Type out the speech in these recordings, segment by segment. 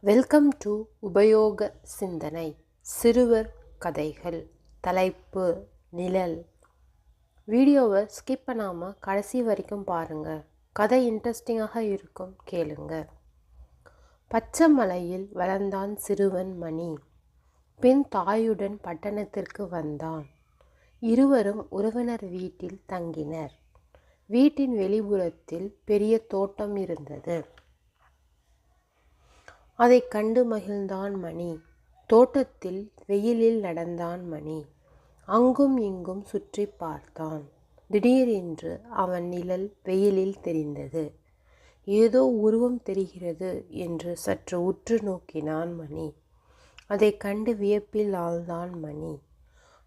Welcome to உபயோக சிந்தனை சிறுவர் கதைகள். தலைப்பு நிழல். வீடியோவை ஸ்கிப் பண்ணாமல் கடைசி வரைக்கும் பாருங்கள். கதை இன்ட்ரெஸ்டிங்காக இருக்கும், கேளுங்க. பச்சை மலையில் வளர்ந்தான் சிறுவன் மணி. பின் தாயுடன் பட்டணத்திற்கு வந்தான். இருவரும் உறவினர் வீட்டில் தங்கினர். வீட்டின் வெளிப்புறத்தில் பெரிய தோட்டம் இருந்தது. அதை கண்டு மகிழ்ந்தான் மணி. தோட்டத்தில் வெயிலில் நடந்தான் மணி. அங்கும் இங்கும் சுற்றி பார்த்தான். திடீரென்று அவன் நிழல் வெயிலில் தெரிந்தது. ஏதோ உருவம் தெரிகிறது என்று சற்று உற்று நோக்கினான் மணி. அதை கண்டு வியப்பில் ஆழ்ந்தான் மணி.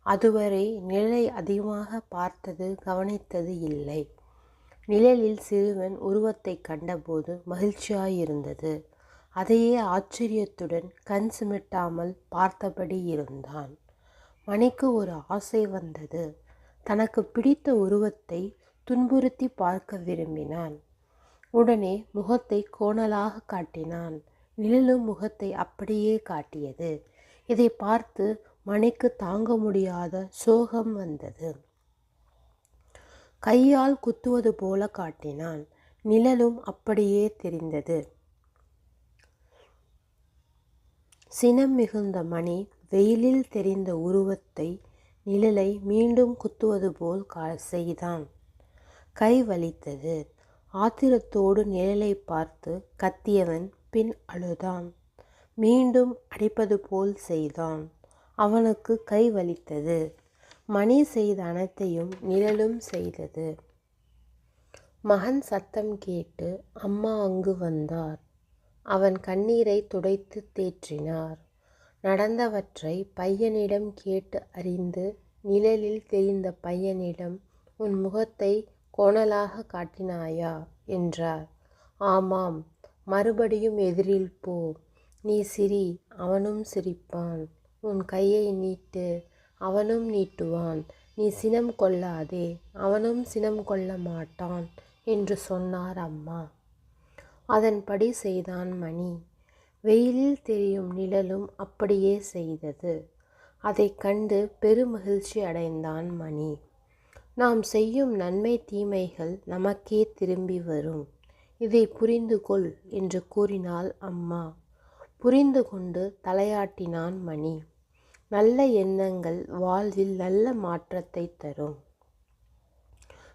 அதுவரை நிழலை அதிகமாக கவனித்தது இல்லை. நிழலில் சிறுவன் உருவத்தை கண்டபோது மகிழ்ச்சியாயிருந்தது. அதையே ஆச்சரியத்துடன் கண் சிமிட்டாமல் பார்த்தபடி இருந்தான். மணிக்கு ஒரு ஆசை வந்தது. தனக்கு பிடித்த உருவத்தை துன்புறுத்தி பார்க்க விரும்பினான். உடனே முகத்தை கோணலாக காட்டினான். நிழலும் முகத்தை அப்படியே காட்டியது. இதை பார்த்து மணிக்கு தாங்க முடியாத சோகம் வந்தது. கையால் குத்துவது போல காட்டினான். நிழலும் அப்படியே தெரிந்தது. சினம் மிகுந்த மணி வெயிலில் தெரிந்த உருவத்தை நிழலை மீண்டும் குத்துவது போல் செய்தான். கை வலித்தது. ஆத்திரத்தோடு நிழலை பார்த்து கத்தியவன் பின் அழுதான். மீண்டும் அடிப்பது போல் செய்தான். அவனுக்கு கை வலித்தது. மணி செய்த அனைத்தையும் நிழலும் செய்தது. மகன் சத்தம் கேட்டு அம்மா அங்கு வந்தார். அவன் கண்ணீரை துடைத்து தேற்றினார். நடந்தவற்றை பையனிடம் கேட்டு அறிந்து நிழலில் தெரிந்த பையனிடம், உன் முகத்தை கோணலாக காட்டினாயா என்றார். ஆமாம். மறுபடியும் எதிரில் போ. நீ சிரி, அவனும் சிரிப்பான். உன் கையை நீட்டு, அவனும் நீட்டுவான். நீ சினம் கொள்ளாதே, அவனும் சினம் கொள்ள மாட்டான் என்று சொன்னார் அம்மா. அதன்படி செய்தான் மணி. வெயிலில் தெரியும் நிழலும் அப்படியே செய்தது. அதை கண்டு பெருமகிழ்ச்சி அடைந்தான் மணி. நாம் செய்யும் நன்மை தீமைகள் நமக்கே திரும்பி வரும். இதை புரிந்து கொள் என்று கூறினாள் அம்மா. புரிந்து கொண்டு தலையாட்டினான் மணி. நல்ல எண்ணங்கள் வாழ்வில் நல்ல மாற்றத்தை தரும்.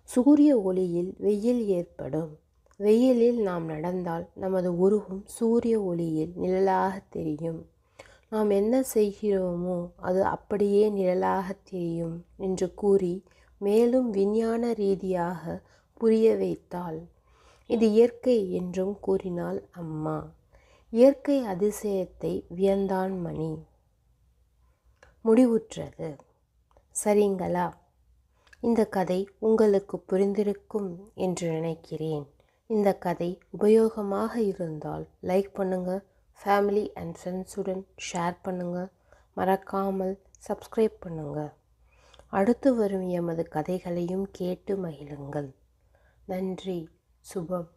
சூரிய ஒளியில் வெயில் ஏற்படும். வெயிலில் நாம் நடந்தால் நமது உருவம் சூரிய ஒளியில் நிழலாக தெரியும். நாம் என்ன செய்கிறோமோ அது அப்படியே நிழலாக தெரியும் என்று கூறி மேலும் விஞ்ஞான ரீதியாக புரிய வைத்தாள். இது இயற்கை என்றும் கூறினாள் அம்மா. இயற்கை அதிசயத்தை வியந்தான் மணி. முடிவுற்றது. சரிங்களா? இந்த கதை உங்களுக்கு புரிந்திருக்கும் என்று நினைக்கிறேன். இந்த கதை உபயோகமாக இருந்தால் லைக் பண்ணுங்கள், ஃபேமிலி அண்ட் ஃப்ரெண்ட்ஸுடன் ஷேர் பண்ணுங்கள், மறக்காமல் சப்ஸ்கிரைப் பண்ணுங்கள். அடுத்து வரும் எமது கதைகளையும் கேட்டு மகிழுங்கள். நன்றி. சுபம்.